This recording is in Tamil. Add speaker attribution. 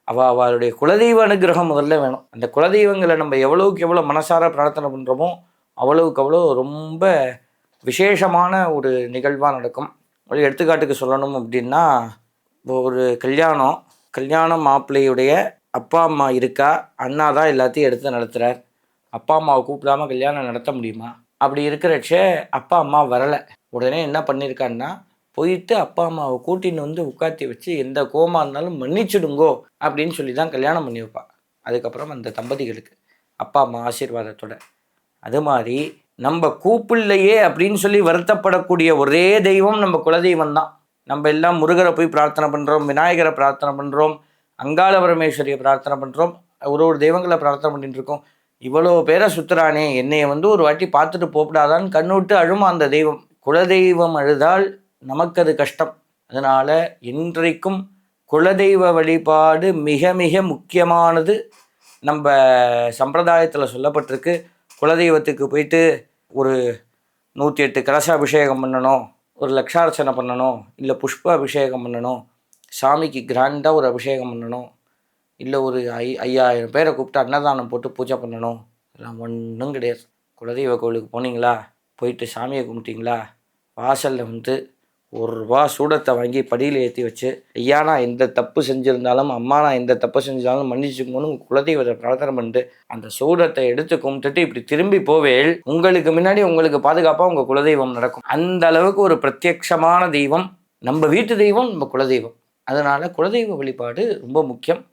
Speaker 1: அவளுடைய குலதெய்வ அனுகிரகம் முதல்ல வேணும். அந்த குலதெய்வங்களை நம்ம எவ்வளவுக்கு எவ்வளோ மனசார பிரார்த்தனை பண்ணுறோமோ அவ்வளவுக்கு அவ்வளோ ரொம்ப விசேஷமான ஒரு நிகழ்வாக நடக்கும். ஒரு எடுத்துக்காட்டுக்கு சொல்லணும் அப்படின்னா, ஒரு கல்யாணம் மாப்பிள்ளையுடைய அப்பா அம்மா இருக்கா, அண்ணா தான் எல்லாத்தையும் எடுத்து நடத்துகிறார். அப்பா அம்மாவை கூப்பிடாமல் கல்யாணம் நடத்த முடியுமா? அப்படி இருக்கிறச்ச அப்பா அம்மா வரலை. உடனே என்ன பண்ணியிருக்கான்னா, போயிட்டு அப்பா அம்மாவை கூட்டின்னு வந்து உட்காத்தி வச்சு எந்த கோமா இருந்தாலும் மன்னிச்சுடுங்கோ அப்படின்னு சொல்லி தான் கல்யாணம் பண்ணி வைப்பா. அதுக்கப்புறம் அந்த தம்பதிகளுக்கு அப்பா அம்மா ஆசீர்வாதத்தோட. அது மாதிரி நம்ம கூப்பிடலையே அப்படின்னு சொல்லி வருத்தப்படக்கூடிய ஒரே தெய்வம் நம்ம குலதெய்வம் தான். நம்ம எல்லாம் முருகரை போய் பிரார்த்தனை பண்ணுறோம், விநாயகரை பிரார்த்தனை பண்ணுறோம், அங்காள பரமேஸ்வரியை பிரார்த்தனை பண்ணுறோம், ஒரு தெய்வங்களை பிரார்த்தனை பண்ணிட்டு இருக்கோம். இவ்வளோ பேரை சுற்றுறானே, என்னையை வந்து ஒரு வாட்டி பார்த்துட்டு போகப்படாதான்னு கண்ணு விட்டு அழுமா அந்த தெய்வம். குலதெய்வம் அழுதால் நமக்கு அது கஷ்டம். அதனால் இன்றைக்கும் குலதெய்வ வழிபாடு மிக மிக முக்கியமானது. நம்ம சம்பிரதாயத்தில் சொல்லப்பட்டிருக்கு, குலதெய்வத்துக்கு போயிட்டு ஒரு 108 கலச அபிஷேகம் பண்ணணும், ஒரு லட்சார்ச்சனை பண்ணணும், இல்லை புஷ்ப அபிஷேகம் பண்ணணும், சாமிக்கு கிராண்டாக ஒரு அபிஷேகம் பண்ணணும், இல்லை ஒரு 5000 பேரை கூப்பிட்டு அன்னதானம் போட்டு பூஜை பண்ணணும். இதெல்லாம் ஒன்றும் கிடையாது. குலதெய்வ கோவிலுக்கு போனீங்களா, போயிட்டு சாமியை கும்பிட்டிங்களா, வாசலில் வந்து ₹1 சூடத்தை வாங்கி படியில் ஏற்றி வச்சு, ஐயா நான் எந்த தப்பு செஞ்சுருந்தாலும், அம்மா நான் எந்த தப்பு செஞ்சாலும் மன்னிச்சுக்கோன்னு உங்கள் குலதெய்வத்தை பிரார்த்தனை பண்ணிட்டு அந்த சூடத்தை எடுத்து கும்பிட்டுட்டு இப்படி திரும்பி போவேல், உங்களுக்கு முன்னாடி உங்களுக்கு பாதுகாப்பாக உங்கள் குலதெய்வம் நடக்கும். அந்த அளவுக்கு ஒரு பிரத்யட்சமான தெய்வம் நம்ம வீட்டு தெய்வம், நம்ம குலதெய்வம். அதனால் குலதெய்வ வழிபாடு ரொம்ப முக்கியம்.